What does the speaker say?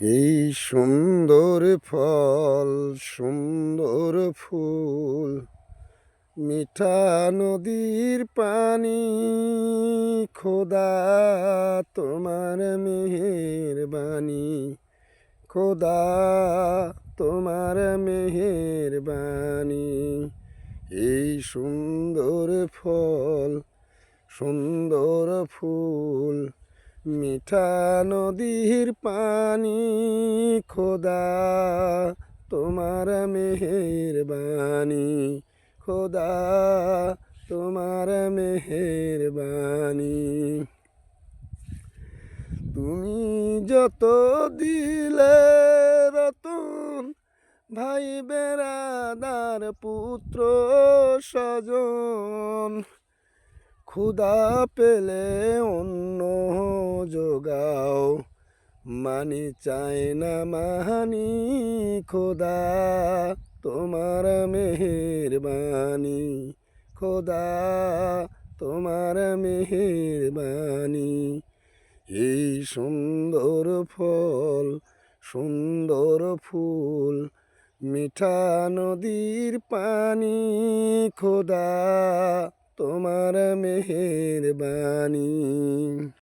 এই সুন্দর ফল, সুন্দর ফুল, মিঠা নদীর পানি, খোদা তোমার মেহেরবানি, খোদা তোমার মেহেরবানি। এই সুন্দর ফল, সুন্দর ফুল, মিঠা নদীর পানি, খোদা তোমার মেহেরবানি, খোদা তোমার মেহেরবানি। তুমি যত দিলে রতন, ভাই বেড়াদার পুত্র স্বজন, ক্ষুধা পেলে অন্ন যোগাও, মানি চায় না মানি, খোদা তোমার মেহেরবানি, খোদা তোমার মেহেরবানি। এই সুন্দর ফল, সুন্দর ফুল, মিঠা নদীর পানি, খোদা তোমার মেহেরবানি।